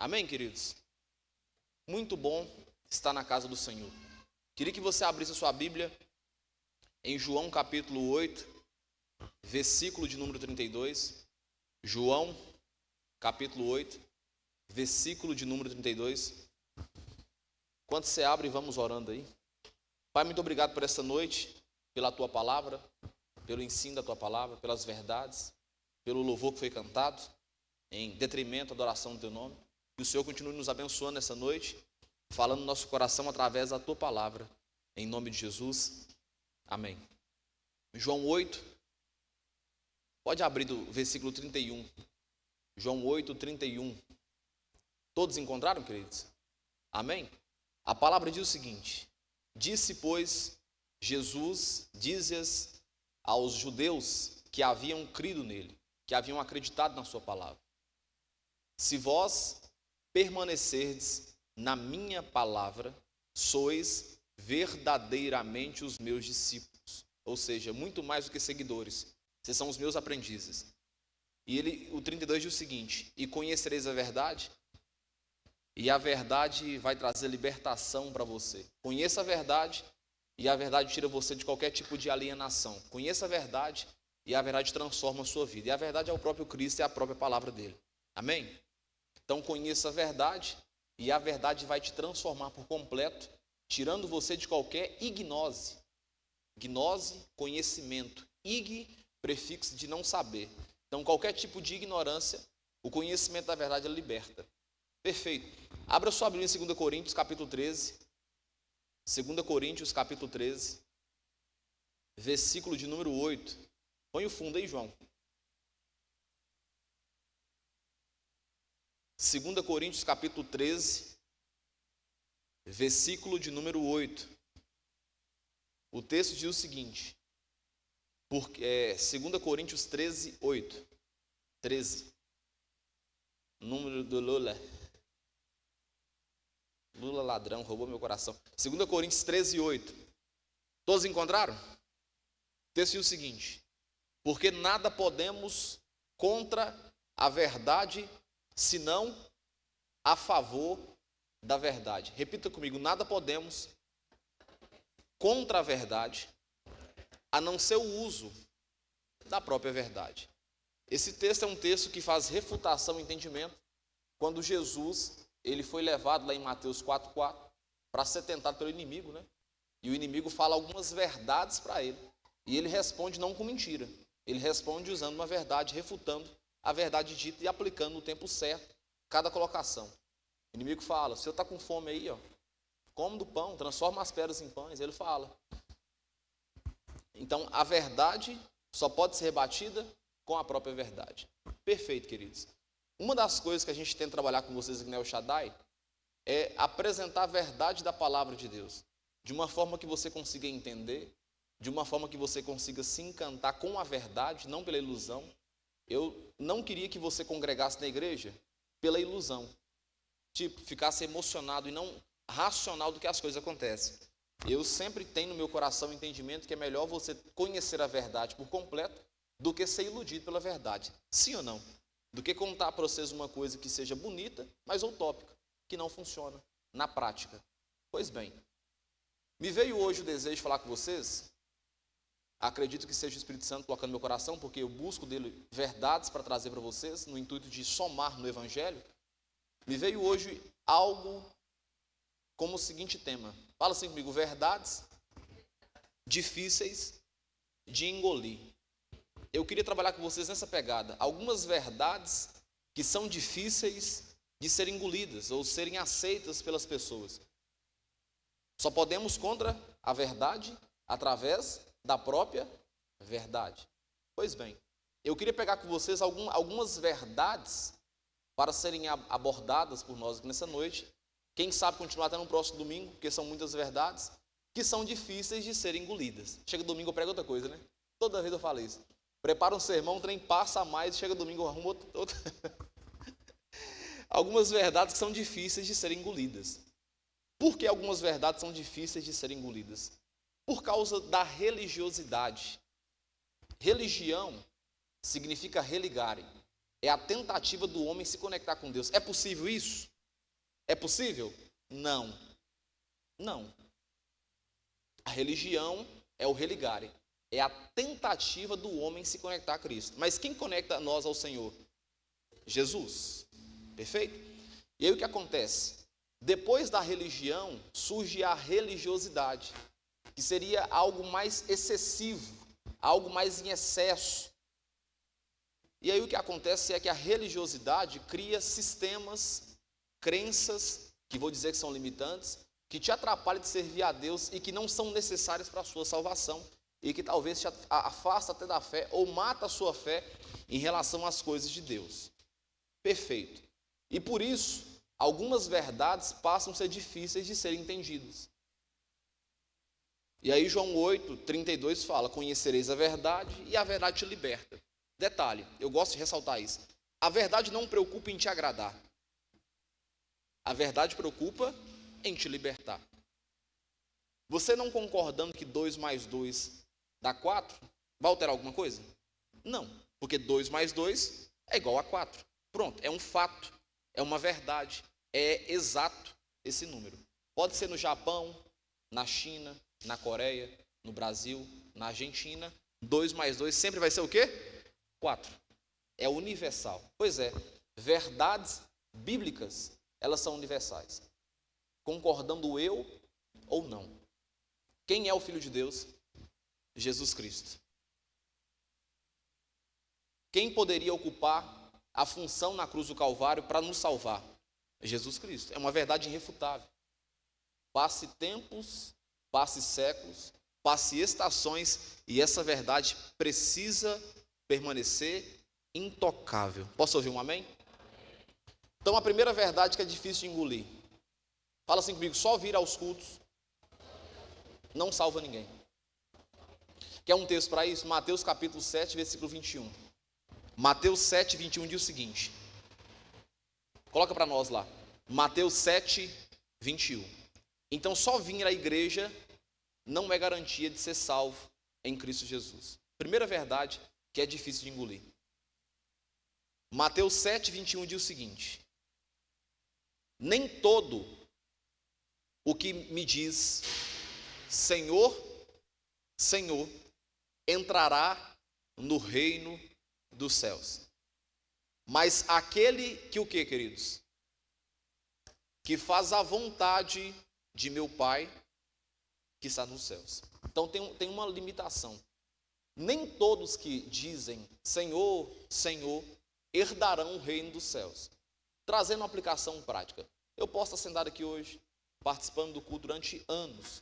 Amém, queridos? Muito bom estar na casa do Senhor. Queria que você abrisse a sua Bíblia em João capítulo 8, versículo de número 32. João capítulo 8, versículo de número 32. Quando você abre, vamos orando aí. Pai, muito obrigado por essa noite, pela Tua palavra, pelo ensino da Tua palavra, pelas verdades, pelo louvor que foi cantado, em detrimento, adoração do Teu nome. Que o Senhor continue nos abençoando nessa noite, falando no nosso coração através da Tua palavra, em nome de Jesus. Amém. João 8, pode abrir do versículo 31. João 8, 31. Todos encontraram, queridos? Amém? A palavra diz o seguinte: disse, pois, Jesus, dizes aos judeus que haviam crido nele, que haviam acreditado na sua palavra: se vós permanecerdes na minha palavra, sois verdadeiramente os meus discípulos. Ou seja, muito mais do que seguidores, vocês são os meus aprendizes. E o 32 diz o seguinte: e conhecereis a verdade, e a verdade vai trazer libertação para você. Conheça a verdade, e a verdade tira você de qualquer tipo de alienação. Conheça a verdade, e a verdade transforma a sua vida. E a verdade é o próprio Cristo, é a própria palavra dele. Amém? Então conheça a verdade, e a verdade vai te transformar por completo, tirando você de qualquer ignose. Gnose, conhecimento. Ig, prefixo de não saber. Então qualquer tipo de ignorância, o conhecimento da verdade ele liberta. Perfeito. Abra sua Bíblia em 2 Coríntios capítulo 13. 2 Coríntios capítulo 13, versículo de número 8. Põe o fundo aí, João. 2 Coríntios capítulo 13, versículo de número 8. O texto diz o seguinte, 2 Coríntios 13, 8. 13. Número do Lula. Lula ladrão, roubou meu coração. 2 Coríntios 13, 8. Todos encontraram? O texto diz o seguinte: porque nada podemos contra a verdade, senão a favor da verdade. Repita comigo: nada podemos contra a verdade, a não ser o uso da própria verdade. Esse texto é um texto que faz refutação e entendimento quando Jesus ele foi levado lá em Mateus 4,4 para ser tentado pelo inimigo, né? E o inimigo fala algumas verdades para ele, e ele responde não com mentira, ele responde usando uma verdade, refutando a verdade dita e aplicando no tempo certo cada colocação. O inimigo fala: se você está com fome aí, come do pão, transforma as pedras em pães. Ele fala. Então a verdade só pode ser rebatida com a própria verdade. Perfeito, queridos. Uma das coisas que a gente tenta trabalhar com vocês aqui no El Shaddai é apresentar a verdade da palavra de Deus, de uma forma que você consiga entender, de uma forma que você consiga se encantar com a verdade, não pela ilusão. Eu não queria que você congregasse na igreja pela ilusão, tipo, ficasse emocionado e não racional do que as coisas acontecem. Eu sempre tenho no meu coração o entendimento que é melhor você conhecer a verdade por completo do que ser iludido pela verdade. Sim ou não? Do que contar para vocês uma coisa que seja bonita, mas utópica, que não funciona na prática. Pois bem, me veio hoje o desejo de falar com vocês. Acredito que seja o Espírito Santo colocando no meu coração, porque eu busco dele verdades para trazer para vocês, no intuito de somar no Evangelho. Me veio hoje algo como o seguinte tema. Fala assim comigo: verdades difíceis de engolir. Eu queria trabalhar com vocês nessa pegada. Algumas verdades que são difíceis de serem engolidas ou serem aceitas pelas pessoas. Só podemos contra a verdade através da própria verdade. Pois bem, eu queria pegar com vocês algumas verdades para serem abordadas por nós aqui nessa noite. Quem sabe continuar até no próximo domingo, porque são muitas verdades que são difíceis de serem engolidas. Chega domingo eu prego outra coisa, né? Toda vez eu falo isso. Prepara um sermão, o trem passa a mais, chega domingo eu arrumo outra. Algumas verdades que são difíceis de serem engolidas. Por que algumas verdades são difíceis de serem engolidas? Por causa da religiosidade. Religião significa religarem. é a tentativa do homem se conectar com Deus. É possível isso? É possível? Não. Não. A religião é o religare. É a tentativa do homem se conectar a Cristo. Mas quem conecta nós ao Senhor? Jesus. Perfeito? E aí o que acontece? Depois da religião, surge a religiosidade, que seria algo mais excessivo, algo mais em excesso. E aí o que acontece é que a religiosidade cria sistemas, crenças, que vou dizer que são limitantes, que te atrapalham de servir a Deus e que não são necessárias para a sua salvação e que talvez te afasta até da fé ou mata a sua fé em relação às coisas de Deus. Perfeito. E por isso, algumas verdades passam a ser difíceis de serem entendidas. E aí João 8:32 fala: conhecereis a verdade e a verdade te liberta. Detalhe, eu gosto de ressaltar isso. A verdade não preocupa em te agradar. A verdade preocupa em te libertar. Você não concordando que 2 mais 2 dá 4, vai alterar alguma coisa? Não, porque 2 mais 2 é igual a 4. Pronto, é um fato, é uma verdade, é exato esse número. Pode ser no Japão, na China, na Coreia, no Brasil, na Argentina. 2 mais 2 sempre vai ser o quê? 4. É universal. Pois é, verdades bíblicas, elas são universais. Concordando eu ou não. Quem é o Filho de Deus? Jesus Cristo. Quem poderia ocupar a função na cruz do Calvário para nos salvar? Jesus Cristo. É uma verdade irrefutável. Passe tempos, passe séculos, passe estações, e essa verdade precisa permanecer intocável. Posso ouvir um amém? Então, a primeira verdade que é difícil de engolir. Fala assim comigo: só vir aos cultos não salva ninguém. Quer um texto para isso? Mateus capítulo 7, versículo 21. Mateus 7, 21 diz o seguinte. Coloca para nós lá. Mateus 7, 21. Então, só vir à igreja não é garantia de ser salvo em Cristo Jesus. Primeira verdade que é difícil de engolir. Mateus 7, 21 diz o seguinte: nem todo o que me diz Senhor, Senhor, entrará no reino dos céus, mas aquele que o quê, queridos? Que faz a vontade de meu Pai que está nos céus. Então tem uma limitação. Nem todos que dizem Senhor, Senhor, herdarão o reino dos céus. Trazendo uma aplicação prática. Eu posso estar sentado aqui hoje, participando do culto durante anos.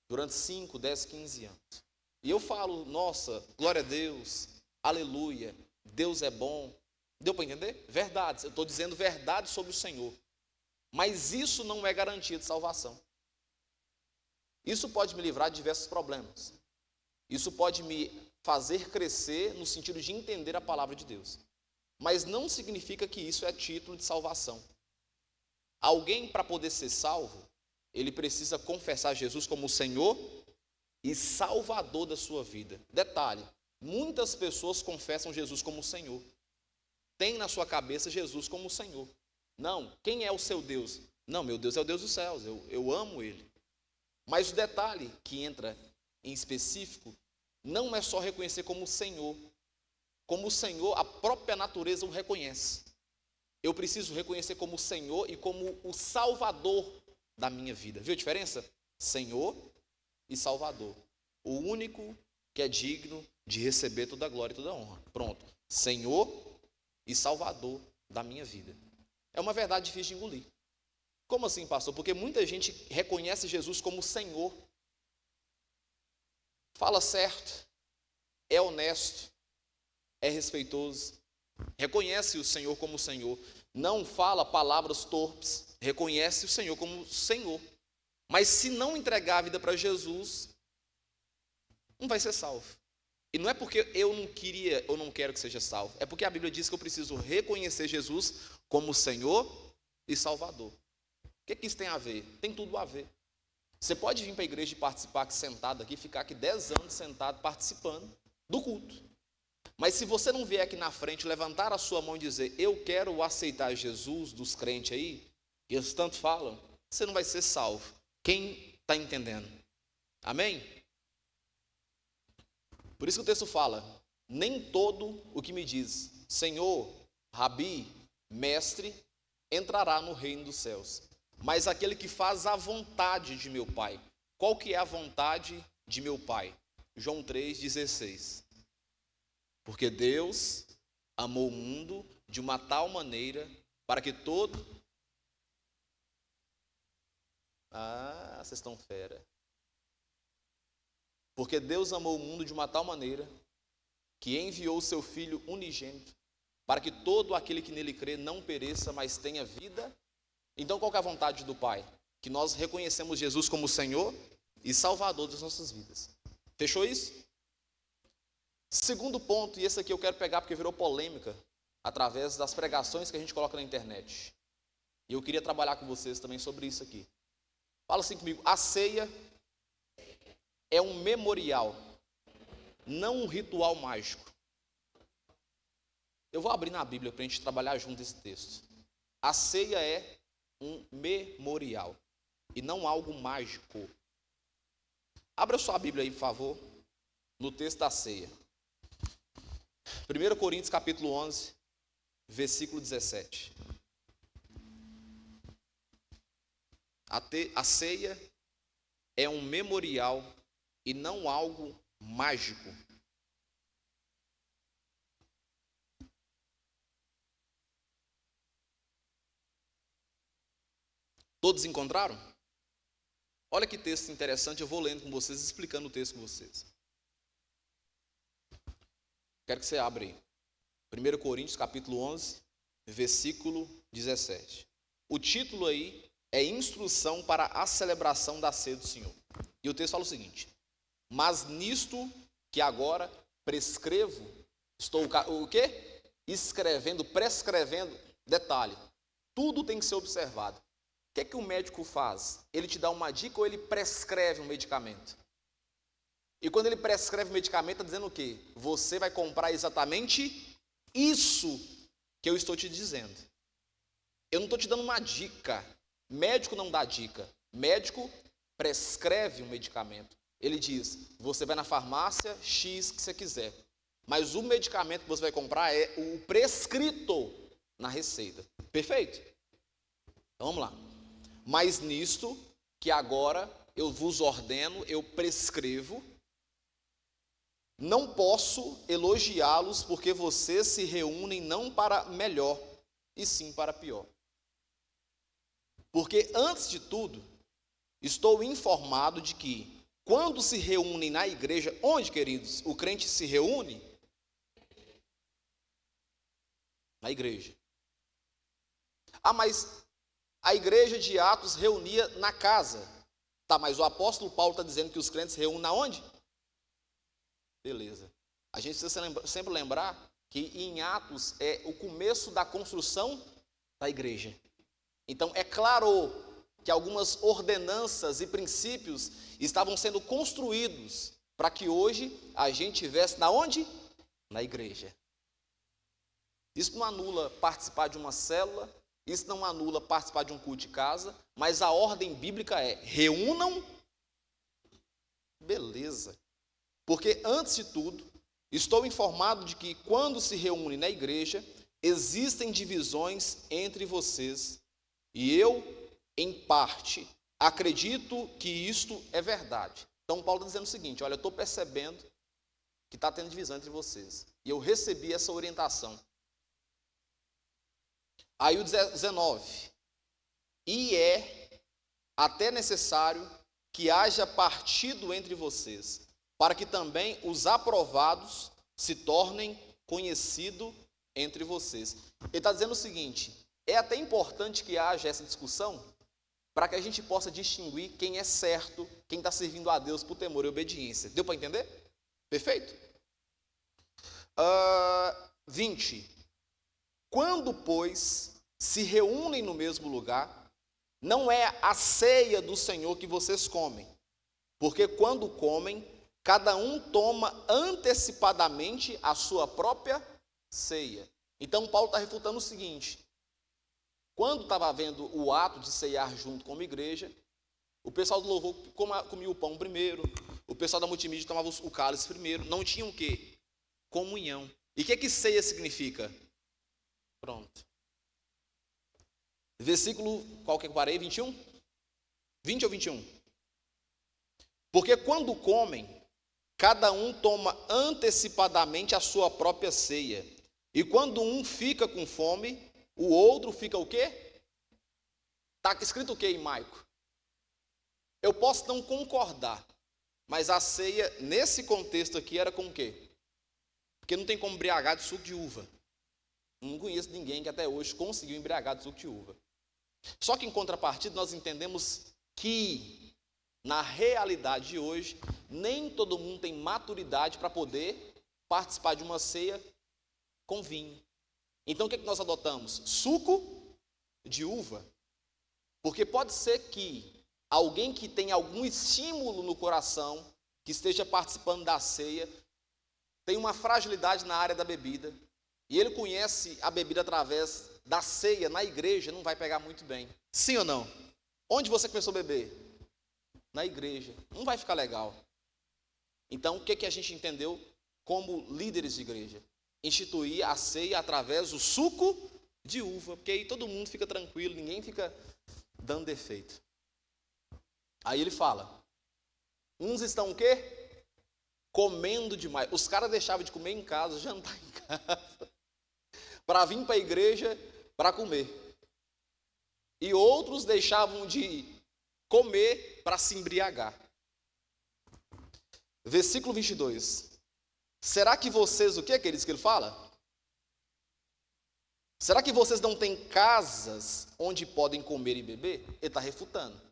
Durante 5, 10, 15 anos. E eu falo, nossa, glória a Deus, aleluia, Deus é bom. Deu para entender? Verdades. Eu estou dizendo verdade sobre o Senhor. Mas isso não é garantia de salvação. Isso pode me livrar de diversos problemas. Isso pode me fazer crescer no sentido de entender a palavra de Deus. Mas não significa que isso é título de salvação. Alguém, para poder ser salvo, ele precisa confessar Jesus como o Senhor e Salvador da sua vida. Detalhe, muitas pessoas confessam Jesus como o Senhor. Tem na sua cabeça Jesus como o Senhor. Não, quem é o seu Deus? Não, meu Deus é o Deus dos céus, eu amo Ele. Mas o detalhe que entra em específico não é só reconhecer como o Senhor. Como o Senhor, a própria natureza o reconhece. Eu preciso reconhecer como o Senhor e como o Salvador da minha vida. Viu a diferença? Senhor e Salvador. O único que é digno de receber toda a glória e toda a honra. Pronto. Senhor e Salvador da minha vida. É uma verdade difícil de engolir. Como assim, pastor? Porque muita gente reconhece Jesus como Senhor. Fala certo, é honesto, é respeitoso, reconhece o Senhor como Senhor, não fala palavras torpes, reconhece o Senhor como Senhor. Mas se não entregar a vida para Jesus, não vai ser salvo. E não é porque eu não queria ou não quero que seja salvo, é porque a Bíblia diz que eu preciso reconhecer Jesus como Senhor e Salvador. O que isso tem a ver? Tem tudo a ver. Você pode vir para a igreja e participar aqui sentado aqui, ficar aqui 10 anos sentado participando do culto. Mas se você não vier aqui na frente, levantar a sua mão e dizer, eu quero aceitar Jesus dos crentes aí, que eles tanto falam, você não vai ser salvo. Quem está entendendo? Amém? Por isso que o texto fala, nem todo o que me diz, Senhor, Rabi, Mestre, entrará no reino dos céus, mas aquele que faz a vontade de meu Pai. Qual que é a vontade de meu Pai? João 3,16. Porque Deus amou o mundo de uma tal maneira para que todo... vocês estão fera. Porque Deus amou o mundo de uma tal maneira que enviou o seu Filho unigênito para que todo aquele que nele crê não pereça, mas tenha vida. Então qual que é a vontade do Pai? Que nós reconhecemos Jesus como Senhor e Salvador das nossas vidas. Fechou isso? Segundo ponto, e esse aqui eu quero pegar porque virou polêmica através das pregações que a gente coloca na internet. E eu queria trabalhar com vocês também sobre isso aqui. Fala assim comigo, a ceia é um memorial, não um ritual mágico. Eu vou abrir na Bíblia para a gente trabalhar junto esse texto. A ceia é um memorial e não algo mágico. Abra sua Bíblia aí, por favor, no texto da ceia. 1 Coríntios capítulo 11, versículo 17. A ceia é um memorial e não algo mágico. Todos encontraram? Olha que texto interessante, eu vou lendo com vocês, explicando o texto com vocês. Quero que você abra aí. 1 Coríntios capítulo 11, versículo 17. O título aí é Instrução para a celebração da ceia do Senhor. E o texto fala o seguinte: mas nisto que agora prescrevo, estou o quê? Escrevendo, prescrevendo, detalhe, tudo tem que ser observado. O que o médico faz? Ele te dá uma dica ou ele prescreve um medicamento? E quando ele prescreve um medicamento, está dizendo o quê? Você vai comprar exatamente isso que eu estou te dizendo. Eu não estou te dando uma dica. Médico não dá dica. Médico prescreve um medicamento. Ele diz, você vai na farmácia X que você quiser. Mas o medicamento que você vai comprar é o prescrito na receita. Perfeito? Então vamos lá. Mas nisto que agora eu vos ordeno, eu prescrevo, não posso elogiá-los porque vocês se reúnem não para melhor, e sim para pior. Porque antes de tudo, estou informado de que quando se reúnem na igreja, onde, queridos, o crente se reúne? Na igreja. Mas a igreja de Atos reunia na casa. Tá, mas o apóstolo Paulo está dizendo que os crentes se reúnem na onde? Beleza. A gente precisa sempre lembrar que em Atos é o começo da construção da igreja. Então é claro que algumas ordenanças e princípios estavam sendo construídos para que hoje a gente estivesse na onde? Na igreja. Isso não anula participar de uma célula, isso não anula participar de um culto de casa, mas a ordem bíblica é, reúnam, beleza. Porque antes de tudo, estou informado de que quando se reúnem na igreja, existem divisões entre vocês, e eu, em parte, acredito que isto é verdade. Então Paulo está dizendo o seguinte, olha, eu estou percebendo que está tendo divisão entre vocês, e eu recebi essa orientação. Aí o 19, e é até necessário que haja partido entre vocês, para que também os aprovados se tornem conhecidos entre vocês. Ele está dizendo o seguinte, é até importante que haja essa discussão, para que a gente possa distinguir quem é certo, quem está servindo a Deus por temor e obediência. Deu para entender? Perfeito? 20. Quando, pois, se reúnem no mesmo lugar, não é a ceia do Senhor que vocês comem, porque quando comem, cada um toma antecipadamente a sua própria ceia. Então Paulo está refutando o seguinte: quando estava havendo o ato de ceiar junto com a igreja, o pessoal do louvor comia o pão primeiro, o pessoal da multimídia tomava o cálice primeiro, não tinha o quê? Comunhão. E o que ceia significa? Pronto. Versículo, qual que eu parei? 21? 20 ou 21? Porque quando comem, cada um toma antecipadamente a sua própria ceia. E quando um fica com fome, o outro fica o quê? Está escrito o quê em Maico? Eu posso não concordar, mas a ceia, nesse contexto aqui, era com o quê? Porque não tem como embriagar de suco de uva. Não conheço ninguém que até hoje conseguiu embriagar de suco de uva. Só que em contrapartida, nós entendemos que, na realidade de hoje, nem todo mundo tem maturidade para poder participar de uma ceia com vinho. Então o que nós adotamos? Suco de uva. Porque pode ser que alguém que tem algum estímulo no coração, que esteja participando da ceia, tem uma fragilidade na área da bebida, e ele conhece a bebida através da ceia na igreja, não vai pegar muito bem. Sim ou não? Onde você começou a beber? Na igreja. Não vai ficar legal. Então, o que a gente entendeu como líderes de igreja? Instituir a ceia através do suco de uva, porque aí todo mundo fica tranquilo, ninguém fica dando defeito. Aí ele fala, uns estão o quê? Comendo demais. Os caras deixavam de comer em casa, jantar em casa, para vir para a igreja para comer. E outros deixavam de comer para se embriagar. Versículo 22. Será que vocês, o que é que ele fala? Será que vocês não têm casas onde podem comer e beber? Ele está refutando. Ele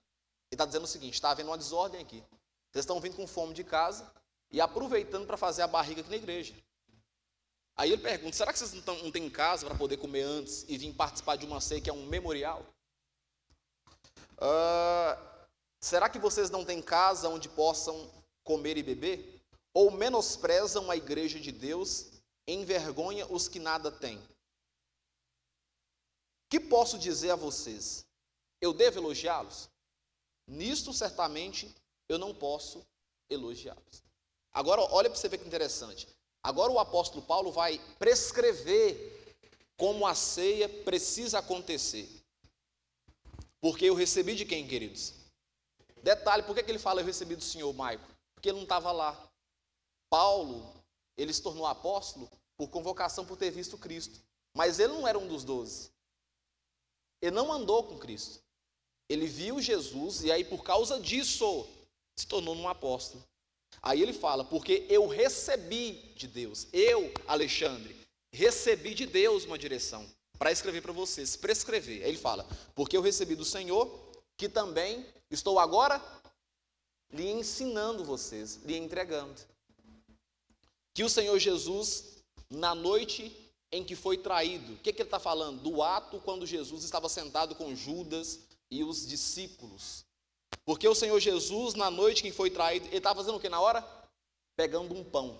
está dizendo o seguinte, está havendo uma desordem aqui. Vocês estão vindo com fome de casa e aproveitando para fazer a barriga aqui na igreja. Aí ele pergunta, será que vocês não têm casa para poder comer antes e vir participar de uma ceia que é um memorial? Será que vocês não têm casa onde possam comer e beber? Ou menosprezam a igreja de Deus, envergonha os que nada têm? Que posso dizer a vocês? Eu devo elogiá-los? Nisto, certamente, eu não posso elogiá-los. Agora, olha para você ver que interessante. Agora o apóstolo Paulo vai prescrever como a ceia precisa acontecer. Porque eu recebi de quem, queridos? Detalhe, por que ele fala eu recebi do senhor Maico? Porque ele não estava lá. Paulo, ele se tornou apóstolo por convocação por ter visto Cristo. Mas ele não era um dos 12. Ele não andou com Cristo. Ele viu Jesus e aí por causa disso se tornou um apóstolo. Aí ele fala, porque eu recebi de Deus, eu, Alexandre, recebi de Deus uma direção para escrever para vocês, prescrever. Aí ele fala, porque eu recebi do Senhor, que também estou agora lhe ensinando vocês, lhe entregando. Que o Senhor Jesus, na noite em que foi traído, o que ele está falando? Do ato quando Jesus estava sentado com Judas e os discípulos. Porque o Senhor Jesus, na noite em que foi traído, ele estava fazendo o que na hora? Pegando um pão.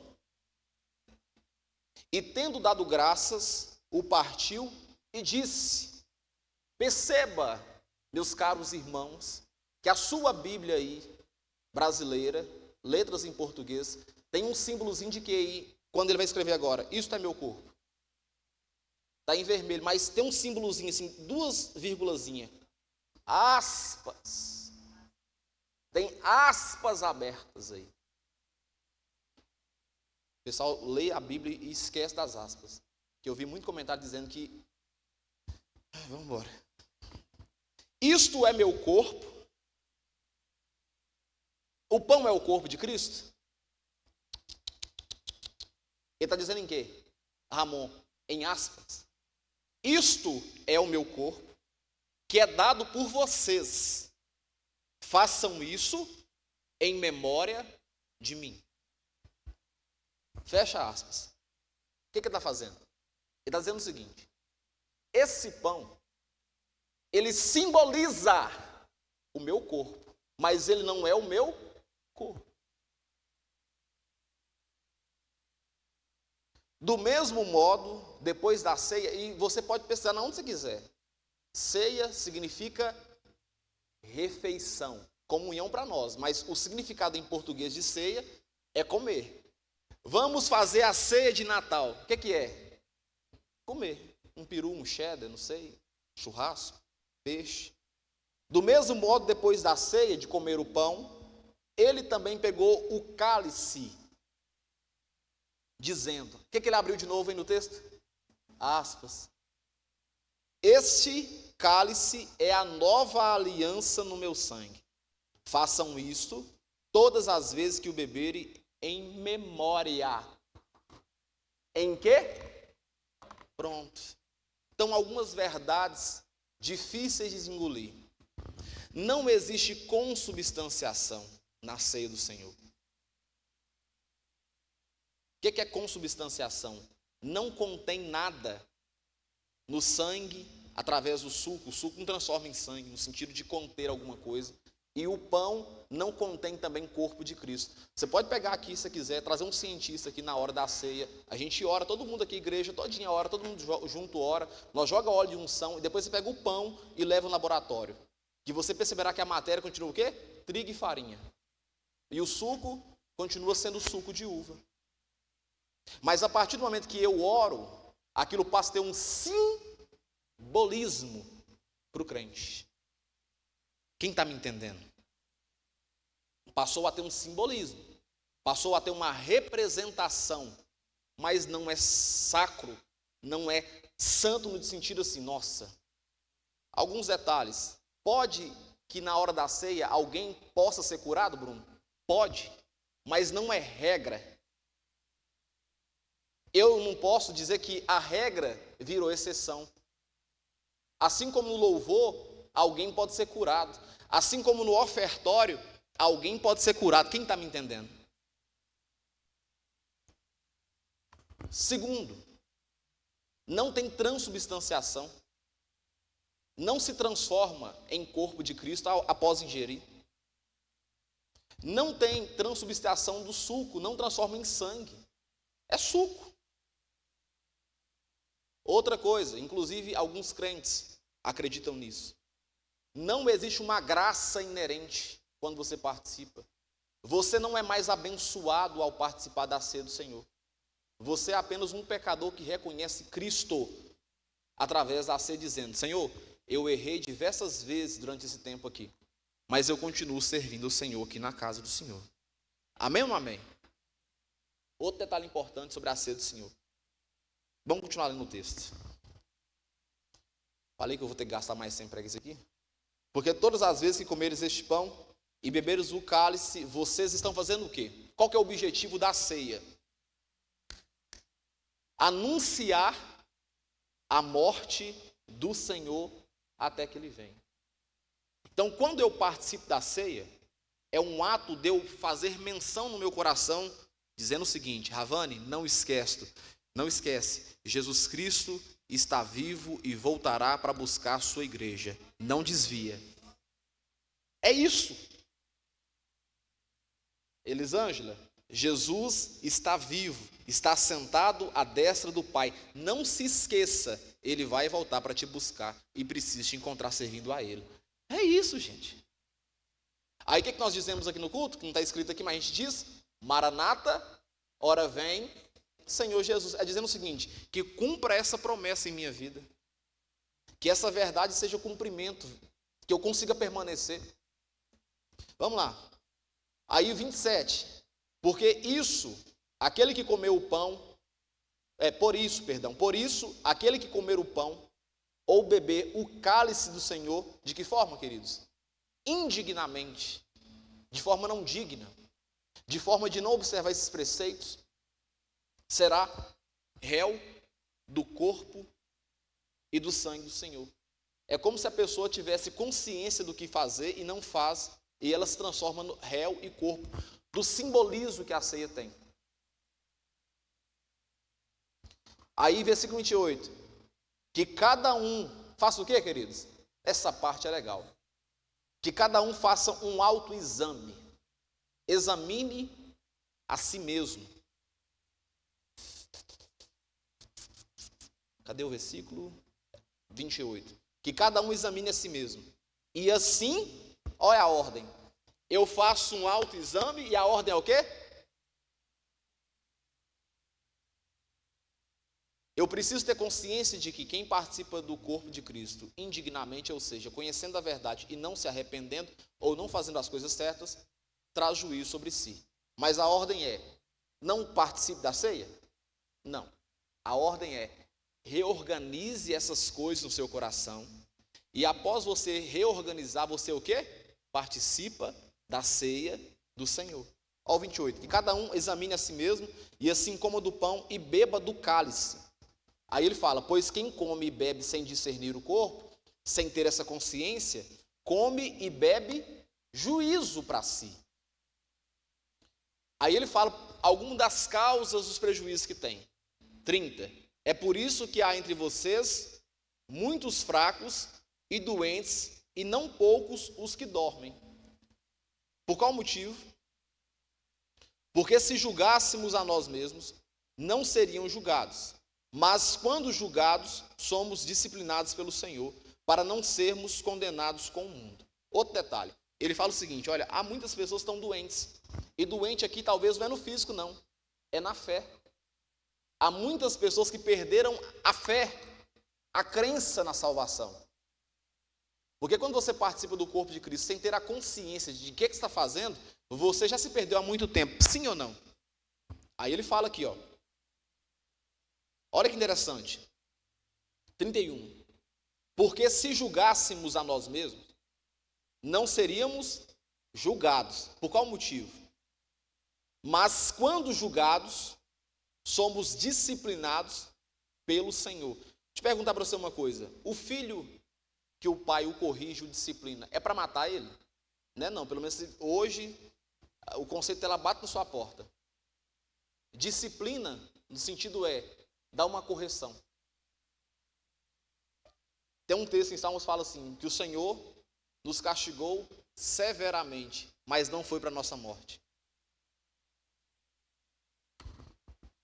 E tendo dado graças, o partiu e disse, perceba, meus caros irmãos, que a sua Bíblia aí, brasileira, letras em português, tem um símbolozinho de que aí, quando ele vai escrever agora, isto é meu corpo. Está em vermelho, mas tem um símbolozinho assim, 2 vírgulazinhas, aspas. Tem aspas abertas aí. O pessoal lê a Bíblia e esquece das aspas. Que eu vi muito comentário dizendo que... Vamos embora. Isto é meu corpo. O pão é o corpo de Cristo? Ele está dizendo em quê? Ramon, em aspas. Isto é o meu corpo, que é dado por vocês. Façam isso em memória de mim. Fecha aspas. O que ele está fazendo? Ele está dizendo o seguinte, esse pão, ele simboliza o meu corpo, mas ele não é o meu corpo. Do mesmo modo, depois da ceia, e você pode pesquisar onde você quiser, ceia significa refeição, comunhão para nós, mas o significado em português de ceia é comer. Vamos fazer a ceia de Natal. O que é? Comer. Um peru, um cheddar, não sei, churrasco, peixe. Do mesmo modo, depois da ceia, de comer o pão, ele também pegou o cálice, dizendo, o que ele abriu de novo aí no texto? Aspas. Este cálice é a nova aliança no meu sangue. Façam isto todas as vezes que o beberem em memória. Em quê? Pronto. Então, algumas verdades difíceis de engolir. Não existe consubstanciação na ceia do Senhor. O que é consubstanciação? Não contém nada no sangue através do suco. O suco não transforma em sangue, no sentido de conter alguma coisa. E o pão não contém também corpo de Cristo. Você pode pegar aqui, se quiser, trazer um cientista aqui na hora da ceia. A gente ora, todo mundo aqui, igreja, todinha ora, todo mundo junto ora. Nós joga óleo de unção e depois você pega o pão e leva no laboratório. Que você perceberá que a matéria continua o quê? Trigo e farinha. E o suco continua sendo suco de uva. Mas a partir do momento que eu oro, aquilo passa a ter um simbolismo para o crente. Quem está me entendendo? Passou a ter um simbolismo, passou a ter uma representação, mas não é sacro, não é santo no sentido assim, nossa. Alguns detalhes. Pode que na hora da ceia alguém possa ser curado, Bruno? Pode, mas não é regra. Eu não posso dizer que a regra virou exceção. Assim como no louvor, alguém pode ser curado. Assim como no ofertório, alguém pode ser curado. Quem está me entendendo? Segundo, não tem transubstanciação. Não se transforma em corpo de Cristo após ingerir. Não tem transubstanciação do suco, não transforma em sangue. É suco. Outra coisa, inclusive alguns crentes acreditam nisso. Não existe uma graça inerente quando você participa. Você não é mais abençoado ao participar da ceia do Senhor. Você é apenas um pecador que reconhece Cristo através da ceia, dizendo, Senhor, eu errei diversas vezes durante esse tempo aqui, mas eu continuo servindo o Senhor aqui na casa do Senhor. Amém ou não amém? Outro detalhe importante sobre a ceia do Senhor. Vamos continuar lendo o texto. Falei que eu vou ter que gastar mais tempo para isso aqui. Porque todas as vezes que comeres este pão e beberes o cálice, vocês estão fazendo o quê? Qual que é o objetivo da ceia? Anunciar a morte do Senhor até que Ele venha. Então, quando eu participo da ceia, é um ato de eu fazer menção no meu coração, dizendo o seguinte, Ravani, não esquece, Jesus Cristo está vivo e voltará para buscar a sua igreja. Não desvia. É isso. Elisângela, Jesus está vivo, está sentado à destra do Pai. Não se esqueça, Ele vai voltar para te buscar e precisa te encontrar servindo a Ele. É isso, gente. Aí o que nós dizemos aqui no culto, que não está escrito aqui, mas a gente diz, Maranata, ora vem, Senhor Jesus. É dizendo o seguinte, que cumpra essa promessa em minha vida. Que essa verdade seja o cumprimento, que eu consiga permanecer. Vamos lá. Aí o 27. Porque isso, aquele que comeu o pão, por isso, aquele que comer o pão, ou beber o cálice do Senhor, de que forma, queridos? Indignamente, de forma não digna, de forma de não observar esses preceitos, será réu do corpo e do sangue do Senhor. É como se a pessoa tivesse consciência do que fazer e não faz, e ela se transforma no réu e corpo, do simbolismo que a ceia tem. Aí, versículo 28. Que cada um, faça o quê, queridos? Essa parte é legal. Que cada um faça um autoexame. Examine a si mesmo. Cadê o versículo? 28. Que cada um examine a si mesmo. E assim, olha a ordem. Eu faço um autoexame e a ordem é o quê? Eu preciso ter consciência de que quem participa do corpo de Cristo indignamente, ou seja, conhecendo a verdade e não se arrependendo ou não fazendo as coisas certas, traz juízo sobre si. Mas a ordem é, não participe da ceia? Não. A ordem é, reorganize essas coisas no seu coração e após você reorganizar, você o quê? Participa da ceia do Senhor. Ó, 28. Que cada um examine a si mesmo e assim coma do pão e beba do cálice. Aí ele fala, pois quem come e bebe sem discernir o corpo, sem ter essa consciência, come e bebe juízo para si. Aí ele fala algumas das causas dos prejuízos que tem. 30. É por isso que há entre vocês muitos fracos e doentes, e não poucos os que dormem. Por qual motivo? Porque se julgássemos a nós mesmos, não seriam julgados. Mas quando julgados, somos disciplinados pelo Senhor, para não sermos condenados com o mundo. Outro detalhe, ele fala o seguinte, olha, há muitas pessoas que estão doentes. E doente aqui talvez não é no físico não, é na fé. Há muitas pessoas que perderam a fé, a crença na salvação. Porque quando você participa do corpo de Cristo sem ter a consciência de o que você está fazendo, você já se perdeu há muito tempo, sim ou não? Aí ele fala aqui, ó. Olha que interessante. 31. Porque se julgássemos a nós mesmos, não seríamos julgados. Por qual motivo? Mas quando julgados, somos disciplinados pelo Senhor. Deixa eu perguntar para você uma coisa. O filho que o pai o corrige, o disciplina, é para matar ele? Não é não, pelo menos hoje o conceito dela bate na sua porta. Disciplina, no sentido dar uma correção. Tem um texto em Salmos que fala assim, que o Senhor nos castigou severamente, mas não foi para a nossa morte.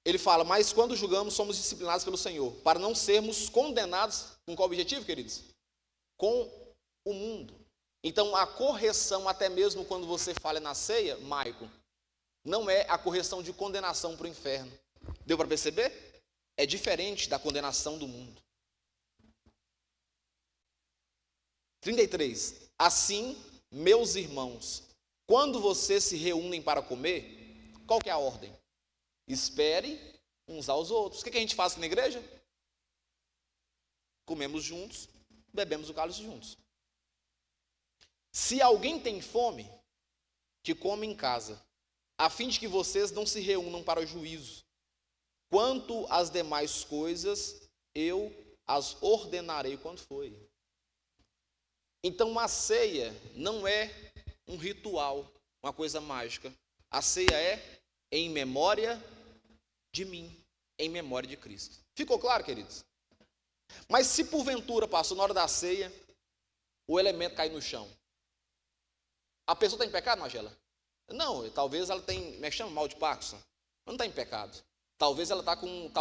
Ele fala, mas quando julgamos, somos disciplinados pelo Senhor, para não sermos condenados, com qual objetivo, queridos? Com o mundo. Então, a correção, até mesmo quando você falha na ceia, Maicon, não é a correção de condenação para o inferno. Deu para perceber? É diferente da condenação do mundo. 33. Assim, meus irmãos, quando vocês se reúnem para comer, qual que é a ordem? Espere uns aos outros. O que a gente faz aqui na igreja? Comemos juntos, bebemos o cálice juntos. Se alguém tem fome, que come em casa, a fim de que vocês não se reúnam para o juízo. Quanto às demais coisas, eu as ordenarei quando foi. Então, a ceia não é um ritual, uma coisa mágica. A ceia é em memória de mim, em memória de Cristo. Ficou claro, queridos? Mas se porventura, pastor, na hora da ceia, o elemento cai no chão, a pessoa está em pecado, Magela? Não, talvez ela tenha, me chama mal de Parkinson, não está em pecado. Talvez ela está com,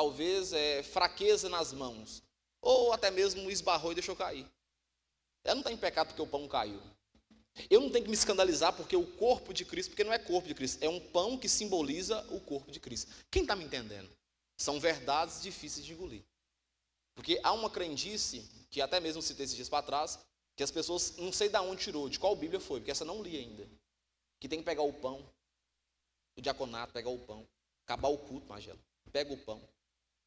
fraqueza nas mãos, ou até mesmo esbarrou e deixou cair. Ela não está em pecado porque o pão caiu. Eu não tenho que me escandalizar porque o corpo de Cristo, porque não é corpo de Cristo, é um pão que simboliza o corpo de Cristo. Quem está me entendendo? São verdades difíceis de engolir. Porque há uma crendice, que até mesmo citei esses dias para trás, que as pessoas, não sei de onde tirou, de qual Bíblia foi, porque essa não li ainda, que tem que pegar o pão, o diaconato, pegar o pão, acabar o culto, Magela, pega o pão,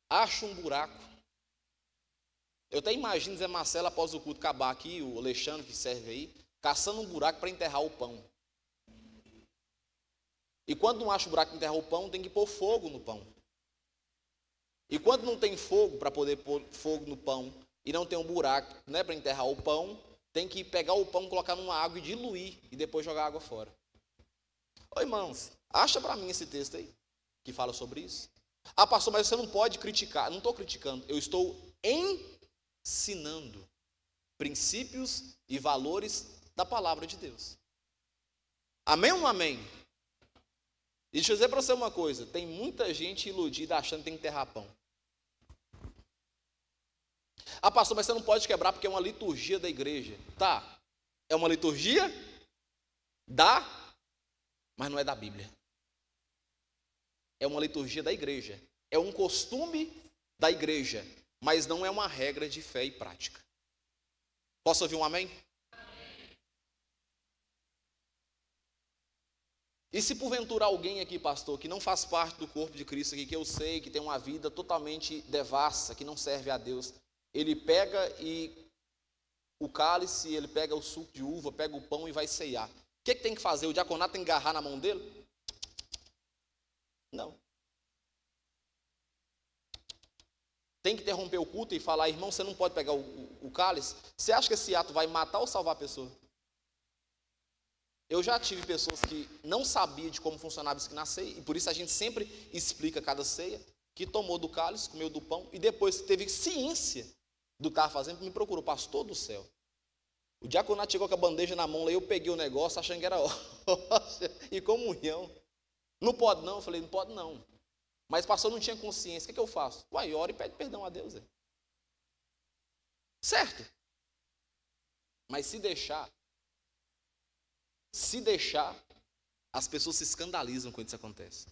acha um buraco. Eu até imagino Zé Marcelo, após o culto acabar aqui, o Alexandre que serve aí, caçando um buraco para enterrar o pão. E quando não acha o buraco para enterrar o pão, tem que pôr fogo no pão. E quando não tem fogo para poder pôr fogo no pão, e não tem um buraco, né, para enterrar o pão, tem que pegar o pão, colocar numa água e diluir, e depois jogar a água fora. Ô irmãos, acha para mim esse texto aí, que fala sobre isso? Ah, pastor, mas você não pode criticar. Não estou criticando, eu estou ensinando princípios e valores da palavra de Deus. Amém ou não amém? E deixa eu dizer para você uma coisa, tem muita gente iludida achando que tem que enterrar pão. Ah, pastor, mas você não pode quebrar porque é uma liturgia da igreja. Tá, é uma liturgia mas não é da Bíblia. É uma liturgia da igreja. É um costume da igreja, mas não é uma regra de fé e prática. Posso ouvir um amém? E se porventura alguém aqui, pastor, que não faz parte do corpo de Cristo aqui, que eu sei que tem uma vida totalmente devassa, que não serve a Deus, ele pega o cálice, ele pega o suco de uva, pega o pão e vai ceiar. O que tem que fazer? O diaconato tem que agarrar na mão dele? Não. Tem que interromper o culto e falar, irmão, você não pode pegar o cálice? Você acha que esse ato vai matar ou salvar a pessoa? Eu já tive pessoas que não sabiam de como funcionava isso aqui na ceia, e por isso a gente sempre explica cada ceia, que tomou do cálice, comeu do pão, e depois teve ciência do que estava fazendo, me procurou, pastor do céu. O diaconato chegou com a bandeja na mão, lá eu peguei o negócio achando que era hóstia e comunhão. Não pode não? Eu falei, não pode não. Mas pastor não tinha consciência, o que eu faço? Uai, ora e pede perdão a Deus. Certo. Mas se deixar, as pessoas se escandalizam quando isso acontece.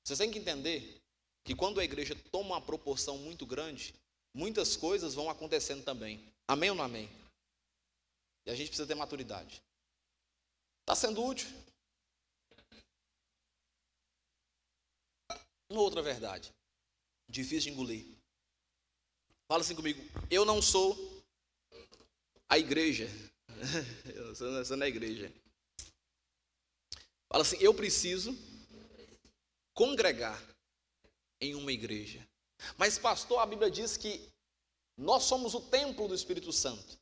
Vocês têm que entender que quando a igreja toma uma proporção muito grande, muitas coisas vão acontecendo também. Amém ou não amém? E a gente precisa ter maturidade. Está sendo útil? Uma outra verdade, difícil de engolir. Fala assim comigo, eu não sou a igreja. Eu sou na igreja. Fala assim, eu preciso congregar em uma igreja. Mas pastor, a Bíblia diz que nós somos o templo do Espírito Santo.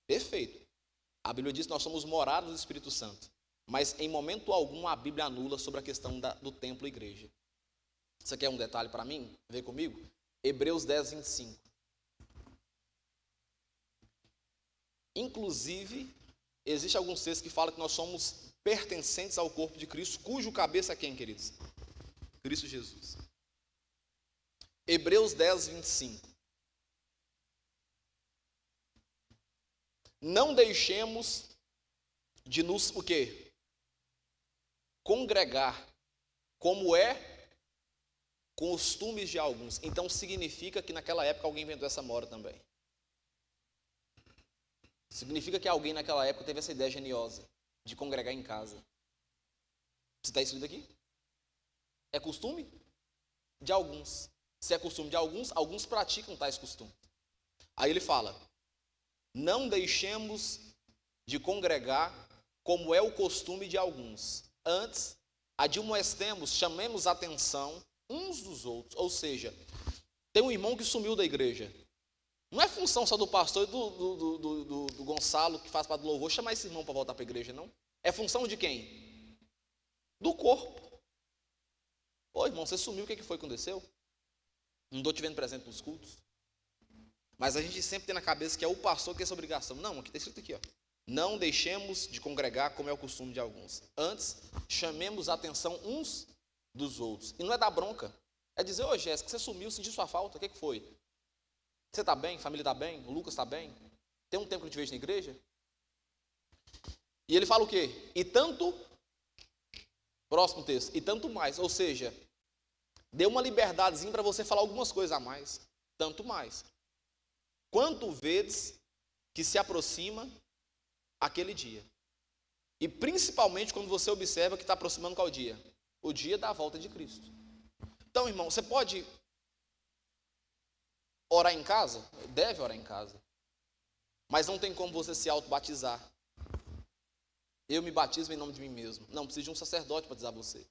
Perfeito. A Bíblia diz que nós somos morados do Espírito Santo. Mas em momento algum a Bíblia anula sobre a questão do templo e igreja. Isso aqui é um detalhe para mim? Vem comigo? Hebreus 10, 25. Inclusive, existe alguns textos que falam que nós somos pertencentes ao corpo de Cristo, cujo cabeça é quem, queridos? Cristo Jesus. Hebreus 10, 25. Não deixemos de nos, o quê? Congregar, como é costumes de alguns. Então significa que naquela época alguém inventou essa moda também. Significa que alguém naquela época teve essa ideia geniosa de congregar em casa. Se está escrito aqui? É costume de alguns. Se é costume de alguns, alguns praticam tais costumes. Aí ele fala, não deixemos de congregar como é o costume de alguns. Antes, admoestemos, chamemos a atenção uns dos outros. Ou seja, tem um irmão que sumiu da igreja. Não é função só do pastor e do Gonçalo, que faz parte do louvor, chamar esse irmão para voltar para a igreja, não. É função de quem? Do corpo. Ô irmão, você sumiu, o que foi que aconteceu? Não estou te vendo presente nos cultos. Mas a gente sempre tem na cabeça que é o pastor que tem essa obrigação. Não, aqui está escrito aqui, ó. Não deixemos de congregar como é o costume de alguns. Antes, chamemos a atenção uns dos outros. E não é dar bronca. É dizer, ô Jéssica, você sumiu, senti sua falta, o que foi? Você está bem? Família está bem? O Lucas está bem? Tem um tempo que eu te vejo na igreja? E ele fala o quê? E tanto, próximo texto, e tanto mais. Ou seja, deu uma liberdadezinha para você falar algumas coisas a mais. Tanto mais. Quanto vedes que se aproxima aquele dia. E principalmente quando você observa que está aproximando qual dia? O dia da volta de Cristo. Então, irmão, você pode orar em casa? Deve orar em casa. Mas não tem como você se auto-batizar. Eu me batizo em nome de mim mesmo. Não, precisa de um sacerdote para batizar você.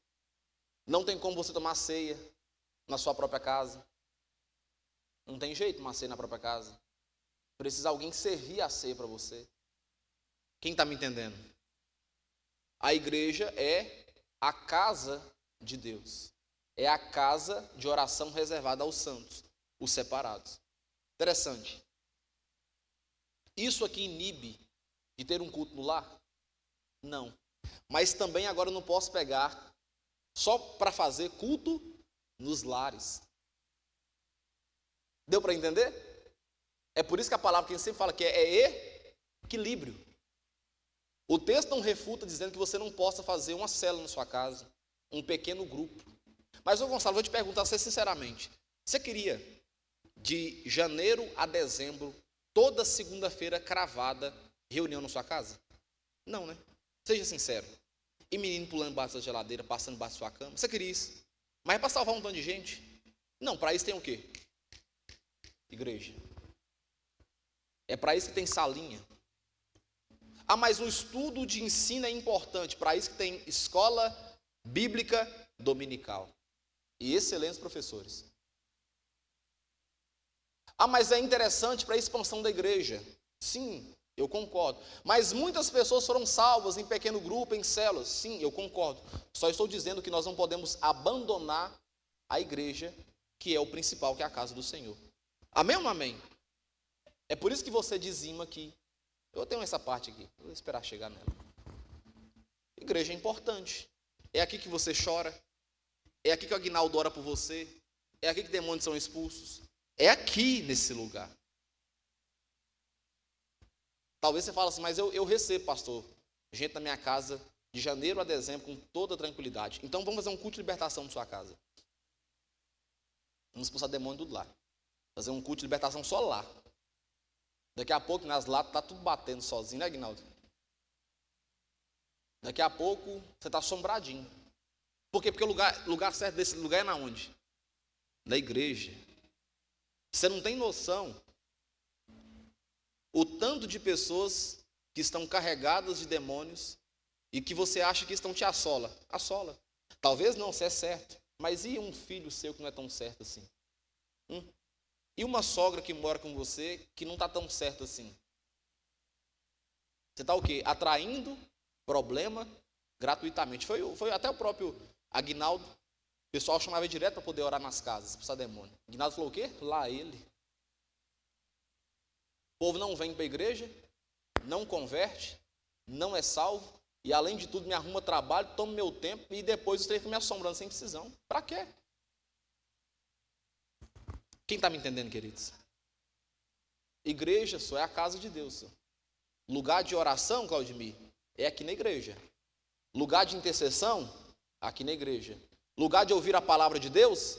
Não tem como você tomar ceia na sua própria casa. Não tem jeito de tomar ceia na própria casa. Precisa alguém servir a ceia para você. Quem está me entendendo? A igreja é a casa de Deus. É a casa de oração reservada aos santos, os separados. Interessante. Isso aqui inibe de ter um culto no lar? Não. Mas também agora eu não posso pegar só para fazer culto nos lares. Deu para entender? É por isso que a palavra que a gente sempre fala que é equilíbrio. O texto não refuta dizendo que você não possa fazer uma célula na sua casa, um pequeno grupo. Mas, ô Gonçalo, vou te perguntar você sinceramente. Você queria, de janeiro a dezembro, toda segunda-feira cravada, reunião na sua casa? Não, né? Seja sincero. E menino pulando embaixo da geladeira, passando embaixo da sua cama. Você queria isso? Mas é para salvar um tanto de gente? Não, para isso tem o quê? Igreja. É para isso que tem salinha. Ah, mas o estudo de ensino é importante. Para isso que tem escola bíblica dominical. E excelentes professores. Ah, mas é interessante para a expansão da igreja. Sim, eu concordo. Mas muitas pessoas foram salvas em pequeno grupo, em células. Sim, eu concordo. Só estou dizendo que nós não podemos abandonar a igreja, que é o principal, que é a casa do Senhor. Amém ou não amém? É por isso que você dizima aqui. Eu tenho essa parte aqui, vou esperar chegar nela. Igreja é importante. É aqui que você chora. É aqui que o Aguinaldo ora por você. É aqui que demônios são expulsos. É aqui nesse lugar. Talvez você fale assim, mas eu recebo, pastor, gente na minha casa de janeiro a dezembro com toda tranquilidade. Então vamos fazer um culto de libertação na sua casa. Vamos expulsar demônio tudo lá. Fazer um culto de libertação só lá. Daqui a pouco nas latas está tudo batendo sozinho, né, Aguinaldo? Daqui a pouco você está assombradinho. Por quê? Porque o lugar certo desse lugar é na onde? Na igreja. Você não tem noção o tanto de pessoas que estão carregadas de demônios e que você acha que estão te assola. Assola. Talvez não, você é certo. Mas e um filho seu que não é tão certo assim? E uma sogra que mora com você que não está tão certo assim? Você está o quê? Atraindo problema gratuitamente. Foi até o próprio Aguinaldo. O pessoal chamava ele direto para poder orar nas casas, expulsar demônio. Aguinaldo falou o quê? Lá ele. O povo não vem para a igreja, não converte, não é salvo, e além de tudo me arruma trabalho, toma meu tempo, e depois os três ficam me assombrando sem precisão. Para quê? Quem está me entendendo, queridos? Igreja só é a casa de Deus. Lugar de oração, Claudemir, é aqui na igreja. Lugar de intercessão, aqui na igreja. Lugar de ouvir a palavra de Deus,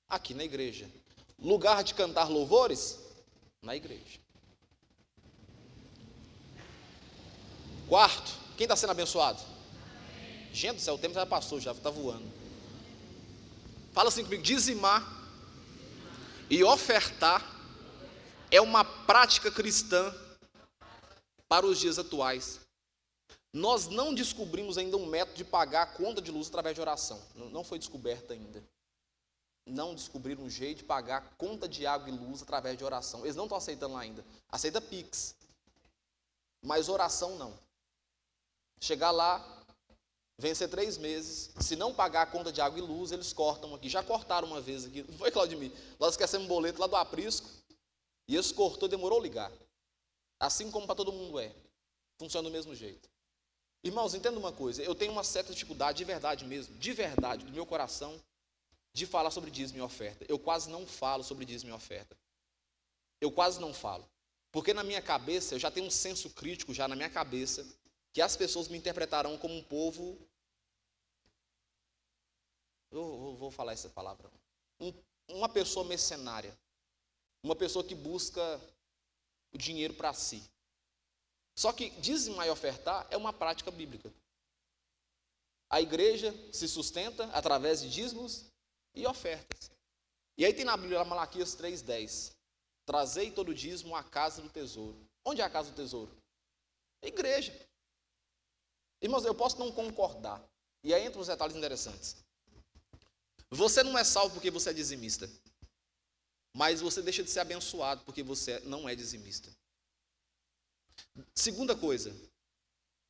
aqui na igreja. Lugar de cantar louvores, na igreja. Quarto, quem está sendo abençoado? Gente do céu, o tempo já passou, já está voando. Fala assim comigo, dizimar e ofertar é uma prática cristã para os dias atuais. Nós não descobrimos ainda um método de pagar a conta de luz através de oração. Não foi descoberto ainda. Não descobriram um jeito de pagar a conta de água e luz através de oração. Eles não estão aceitando lá ainda. Aceita Pix. Mas oração não. Chegar lá, vencer 3 meses, se não pagar a conta de água e luz, eles cortam aqui. Já cortaram uma vez aqui. Não foi, Claudemir? Nós esquecemos um boleto lá do aprisco. E eles cortou, demorou a ligar. Assim como para todo mundo é. Funciona do mesmo jeito. Irmãos, entenda uma coisa, eu tenho uma certa dificuldade, de verdade mesmo, de verdade, do meu coração, de falar sobre dízimo e oferta. Eu quase não falo sobre dízimo e oferta. Eu quase não falo. Porque na minha cabeça, eu já tenho um senso crítico já na minha cabeça, que as pessoas me interpretarão como um povo, eu vou falar essa palavra, uma pessoa mercenária, uma pessoa que busca o dinheiro para si. Só que dizimar e ofertar é uma prática bíblica. A igreja se sustenta através de dízimos e ofertas. E aí tem na Bíblia, Malaquias 3,10. Trazei todo o dízimo à casa do tesouro. Onde é a casa do tesouro? A igreja. Irmãos, eu posso não concordar. E aí entram os detalhes interessantes. Você não é salvo porque você é dizimista. Mas você deixa de ser abençoado porque você não é dizimista. Segunda coisa,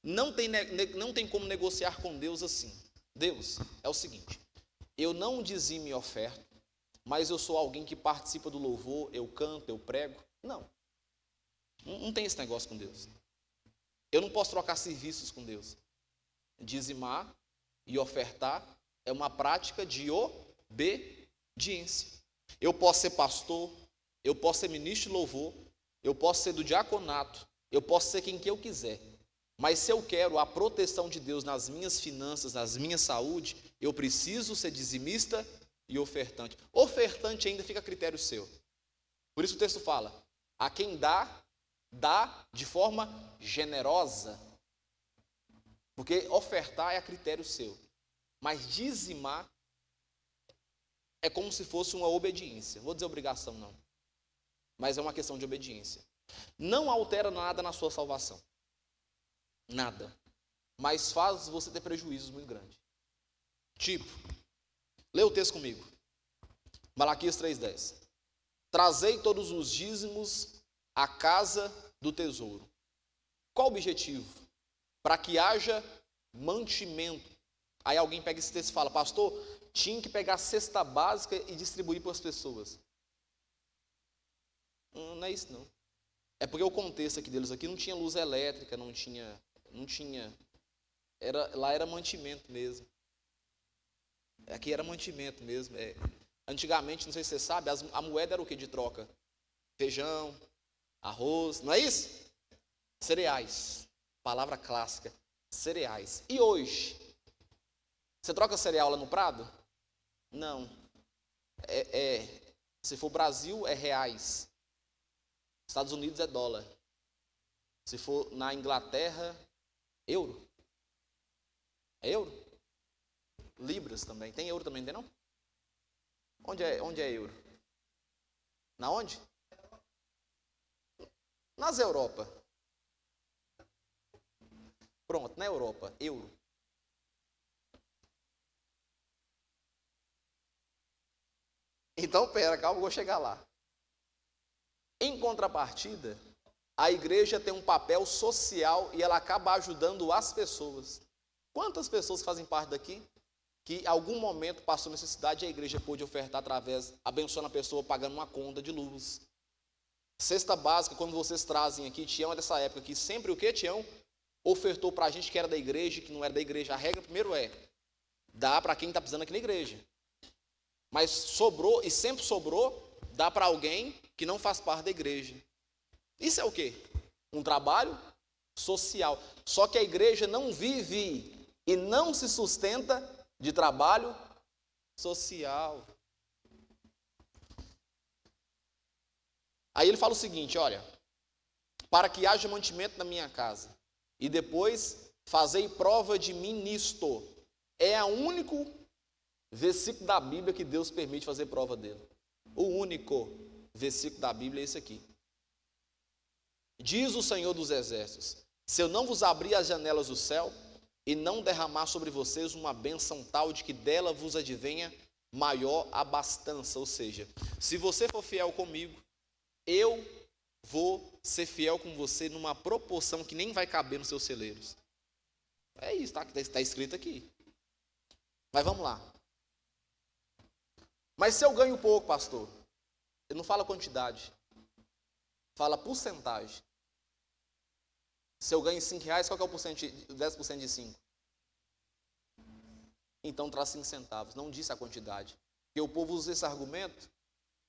não tem como negociar com Deus assim. Deus, é o seguinte, eu não dizimo e oferto, mas eu sou alguém que participa do louvor, eu canto, eu prego. Não tem esse negócio com Deus. Eu não posso trocar serviços com Deus. Dizimar e ofertar é uma prática de obediência. Eu posso ser pastor, eu posso ser ministro de louvor, eu posso ser do diaconato, eu posso ser quem que eu quiser. Mas se eu quero a proteção de Deus nas minhas finanças, nas minhas saúde, eu preciso ser dizimista e ofertante. Ofertante ainda fica a critério seu. Por isso o texto fala, a quem dá, dá de forma generosa. Porque ofertar é a critério seu. Mas dizimar é como se fosse uma obediência. Vou dizer obrigação não. Mas é uma questão de obediência. Não altera nada na sua salvação. Nada. Mas faz você ter prejuízos muito grandes. Tipo, lê o texto comigo. Malaquias 3,10. Trazei todos os dízimos à casa do tesouro. Qual o objetivo? Para que haja mantimento. Aí alguém pega esse texto e fala, pastor, tinha que pegar a cesta básica e distribuir para as pessoas. Não é isso não. É porque o contexto aqui deles aqui não tinha luz elétrica, não tinha, lá era mantimento mesmo. Aqui era mantimento mesmo. Antigamente, não sei se você sabe, a moeda era o que de troca? Feijão, arroz, não é isso? Cereais, palavra clássica, cereais. E hoje? Você troca cereal lá no Prado? Não. Se for Brasil, é reais. Estados Unidos é dólar. Se for na Inglaterra, euro. É euro? Libras também. Tem euro também, não? Onde é euro? Na onde? Nas Europa. Pronto, na Europa, euro. Então, pera, calma, eu vou chegar lá. Em contrapartida, a igreja tem um papel social e ela acaba ajudando as pessoas. Quantas pessoas fazem parte daqui que em algum momento passou necessidade e a igreja pôde ofertar através, abençoando a pessoa pagando uma conta de luz? Cesta básica, quando vocês trazem aqui, Tião é dessa época que sempre o que, Tião? Ofertou para a gente que era da igreja, que não era da igreja. A regra primeiro é, dá para quem está precisando aqui na igreja. Mas sobrou, e sempre sobrou, dá para alguém que não faz parte da igreja. Isso é o quê? Um trabalho social. Só que a igreja não vive e não se sustenta de trabalho social. Aí ele fala o seguinte, olha, para que haja mantimento na minha casa, e depois fazei prova de mim nisto. É o único versículo da Bíblia que Deus permite fazer prova dele. O único versículo da Bíblia é esse aqui. Diz o Senhor dos Exércitos, se eu não vos abrir as janelas do céu, e não derramar sobre vocês uma bênção tal de que dela vos advenha maior abastança. Ou seja, se você for fiel comigo, eu vou ser fiel com você numa proporção que nem vai caber nos seus celeiros. É isso, está escrito aqui. Mas vamos lá. Mas se eu ganho pouco, pastor, ele não fala quantidade, fala porcentagem. Se eu ganho R$5, qual que é o 10% de 5? Então traz 5 centavos, não disse a quantidade. Porque o povo usa esse argumento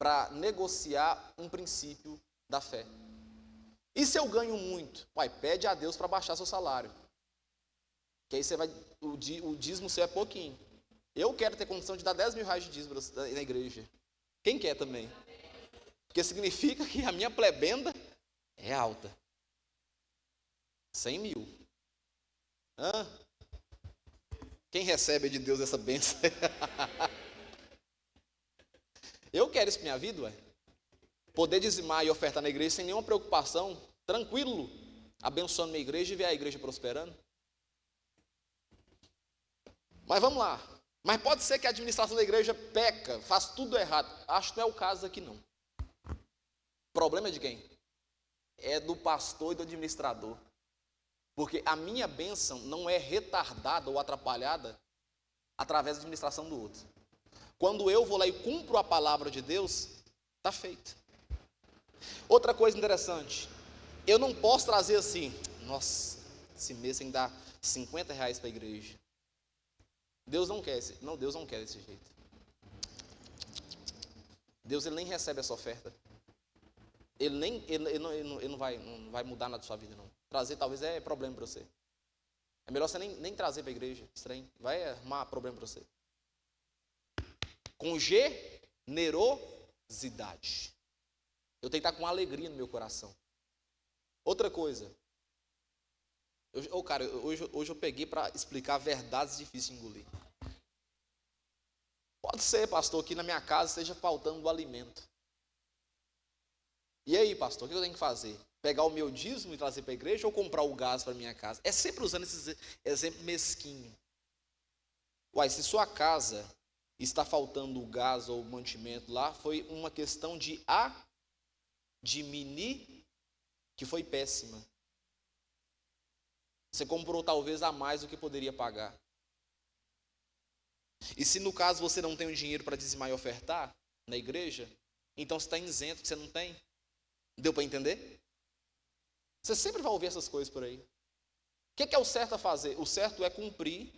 para negociar um princípio da fé. E se eu ganho muito? Pede a Deus para baixar seu salário. Que aí você vai, o dízimo seu é pouquinho. Eu quero ter condição de dar R$10.000 de dízimo na igreja. Quem quer também? Porque significa que a minha plebenda é alta. 100 mil. Quem recebe de Deus essa bênção? Eu quero isso para minha vida, poder dizimar e ofertar na igreja sem nenhuma preocupação, tranquilo, abençoando minha igreja e ver a igreja prosperando. Mas vamos lá. Mas pode ser que a administração da igreja peca, faz tudo errado. Acho que não é o caso aqui não. O problema é de quem? É do pastor e do administrador. Porque a minha bênção não é retardada ou atrapalhada através da administração do outro. Quando eu vou lá e cumpro a palavra de Deus, está feito. Outra coisa interessante, eu não posso trazer assim, nossa, esse mês tem que dar R$50 para a igreja. Deus não quer desse jeito. Deus ele nem recebe essa oferta. ele não vai mudar nada da sua vida, não. Trazer talvez é problema para você. É melhor você nem trazer para a igreja, estranho. Vai arrumar problema para você. Com generosidade. Eu tenho que estar com alegria no meu coração. Outra coisa. Hoje eu peguei para explicar verdades difíceis de engolir. Pode ser, pastor, que na minha casa esteja faltando o alimento. E aí, pastor, o que eu tenho que fazer? Pegar o meu dízimo e trazer para a igreja ou comprar o gás para minha casa? É sempre usando esses exemplos mesquinhos. Uai, se sua casa está faltando o gás ou o mantimento lá, foi uma questão de admitir que foi péssima. Você comprou talvez a mais do que poderia pagar. E se no caso você não tem o dinheiro para dizimar e ofertar na igreja, então você está isento, que você não tem. Deu para entender? Você sempre vai ouvir essas coisas por aí. O que é o certo a fazer? O certo é cumprir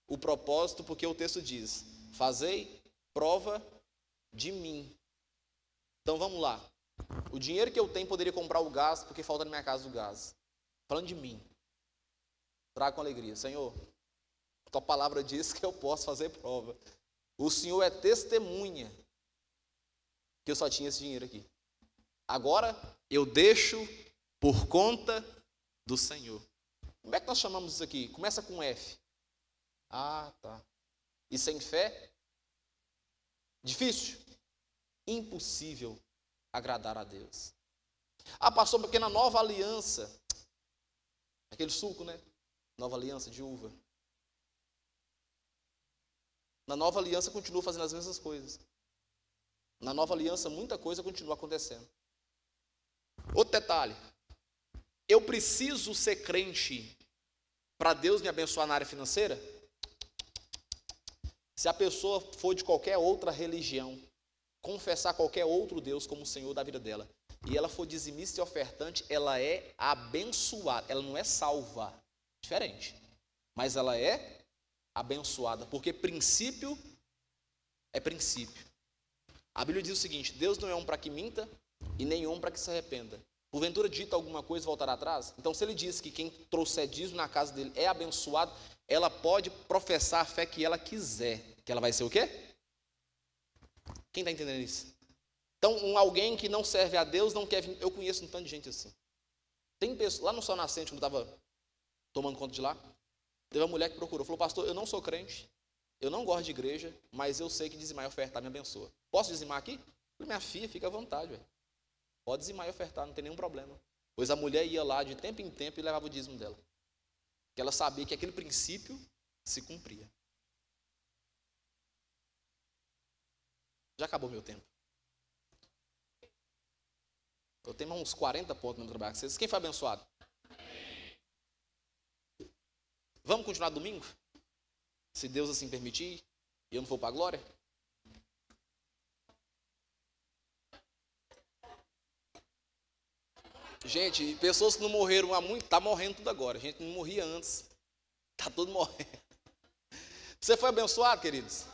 o propósito, porque o texto diz: fazei prova de mim. Então vamos lá. O dinheiro que eu tenho poderia comprar o gás, porque falta na minha casa o gás. Falando de mim. Traga com alegria. Senhor, tua palavra diz que eu posso fazer prova. O Senhor é testemunha que eu só tinha esse dinheiro aqui. Agora eu deixo por conta do Senhor. Como é que nós chamamos isso aqui? Começa com F. Ah, tá. E sem fé? Difícil? Impossível agradar a Deus. Ah, pastor, porque na nova aliança, aquele suco, né? Nova aliança de uva. Na nova aliança continua fazendo as mesmas coisas. Na nova aliança muita coisa continua acontecendo. Outro detalhe. Eu preciso ser crente para Deus me abençoar na área financeira? Se a pessoa for de qualquer outra religião, confessar qualquer outro Deus como o Senhor da vida dela, e ela for dizimista e ofertante, ela é abençoada. Ela não é salva. Diferente. Mas ela é abençoada. Porque princípio é princípio. A Bíblia diz o seguinte: Deus não é um para que minta e nem um para que se arrependa. Porventura dita alguma coisa e voltará atrás? Então, se ele diz que quem trouxer dízimo na casa dele é abençoado, ela pode professar a fé que ela quiser. Que ela vai ser o quê? Quem está entendendo isso? Então, alguém que não serve a Deus não quer vir. Eu conheço um tanto de gente assim. Tem pessoas, lá no Sol Nascente, quando eu estava tomando conta de lá, teve uma mulher que procurou. Falou: pastor, eu não sou crente, eu não gosto de igreja, mas eu sei que dizimar e ofertar me abençoa. Posso dizimar aqui? Eu falei: minha filha, fica à vontade, velho. Pode dizimar e ofertar, não tem nenhum problema. Pois a mulher ia lá de tempo em tempo e levava o dízimo dela. Porque ela sabia que aquele princípio se cumpria. Já acabou meu tempo. Eu tenho uns 40 pontos no meu trabalho. Quem foi abençoado? Vamos continuar domingo? Se Deus assim permitir e eu não for para a glória? Gente, pessoas que não morreram há muito, tá morrendo tudo agora. A gente não morria antes. Tá tudo morrendo. Você foi abençoado, queridos?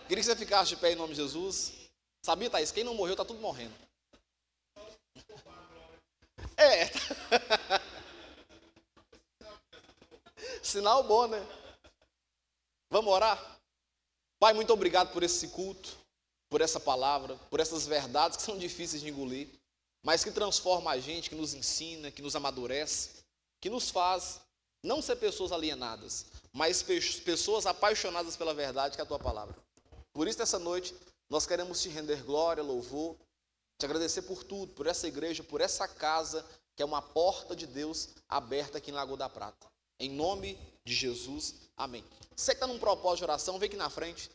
Queria que você ficasse de pé em nome de Jesus. Sabia, Thaís? Quem não morreu, tá tudo morrendo. É. Sinal bom, né? Vamos orar? Pai, muito obrigado por esse culto, por essa palavra, por essas verdades que são difíceis de engolir, mas que transforma a gente, que nos ensina, que nos amadurece, que nos faz não ser pessoas alienadas, mas pessoas apaixonadas pela verdade que é a tua palavra. Por isso, nessa noite, nós queremos te render glória, louvor, te agradecer por tudo, por essa igreja, por essa casa, que é uma porta de Deus aberta aqui em Lagoa da Prata. Em nome de Jesus, amém. Você que está num propósito de oração, vem aqui na frente.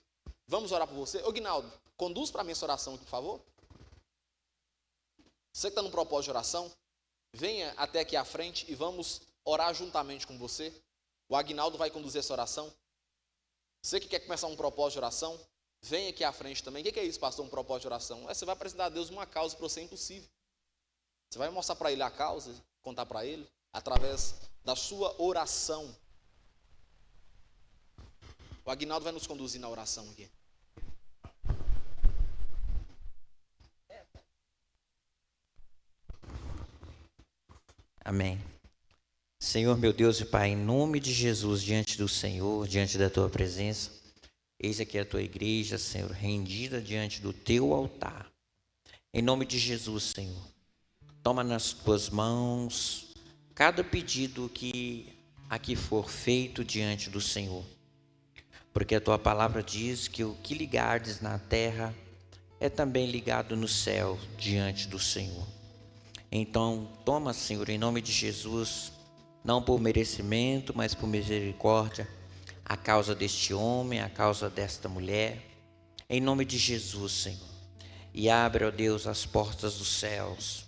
Vamos orar por você. Ô Guinaldo, conduz para mim essa oração aqui, por favor. Você que está num propósito de oração, venha até aqui à frente e vamos orar juntamente com você. O Aguinaldo vai conduzir essa oração. Você que quer começar um propósito de oração, vem aqui à frente também. O que é isso, pastor, um propósito de oração? Você vai apresentar a Deus uma causa para você impossível. Você vai mostrar para Ele a causa, contar para Ele, através da sua oração. O Aguinaldo vai nos conduzir na oração aqui. Amém. Senhor, meu Deus e Pai, em nome de Jesus, diante do Senhor, diante da Tua presença, eis aqui a Tua igreja, Senhor, rendida diante do Teu altar. Em nome de Jesus, Senhor, toma nas Tuas mãos cada pedido que aqui for feito diante do Senhor. Porque a Tua palavra diz que o que ligardes na terra é também ligado no céu diante do Senhor. Então, toma, Senhor, em nome de Jesus, não por merecimento, mas por misericórdia, a causa deste homem, a causa desta mulher, em nome de Jesus, Senhor. E abre, ó Deus, as portas dos céus.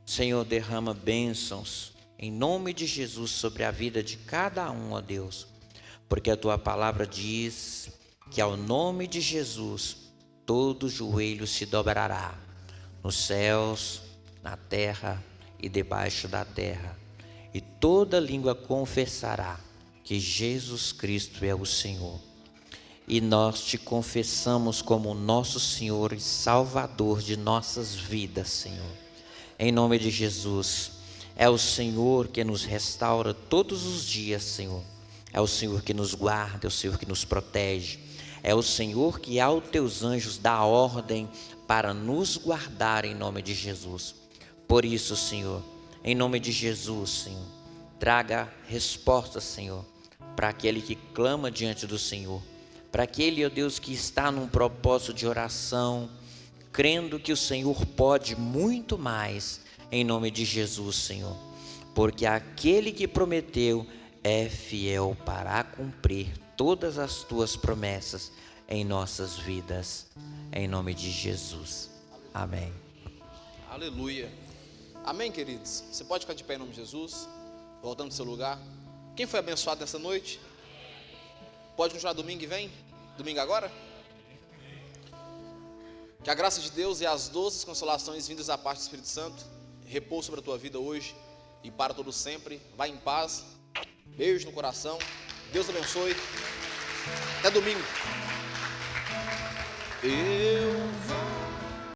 Senhor, derrama bênçãos, em nome de Jesus, sobre a vida de cada um, ó Deus. Porque a Tua palavra diz que ao nome de Jesus, todo joelho se dobrará, nos céus, na terra e debaixo da terra, e toda língua confessará que Jesus Cristo é o Senhor. E nós te confessamos como nosso Senhor e Salvador de nossas vidas, Senhor. Em nome de Jesus, é o Senhor que nos restaura todos os dias, Senhor. É o Senhor que nos guarda, é o Senhor que nos protege. É o Senhor que aos teus anjos dá ordem para nos guardar em nome de Jesus. Por isso, Senhor, em nome de Jesus, Senhor, traga resposta, Senhor, para aquele que clama diante do Senhor, para aquele, ó Deus, que está num propósito de oração, crendo que o Senhor pode muito mais, em nome de Jesus, Senhor, porque aquele que prometeu é fiel para cumprir todas as tuas promessas em nossas vidas, em nome de Jesus. Amém. Aleluia. Amém, queridos? Você pode ficar de pé em nome de Jesus, voltando para o seu lugar. Quem foi abençoado nessa noite? Pode continuar domingo e vem? Domingo agora? Que a graça de Deus e as doces consolações vindas da parte do Espírito Santo repousem sobre a tua vida hoje e para todo sempre. Vai em paz. Beijo no coração. Deus abençoe. Até domingo. Eu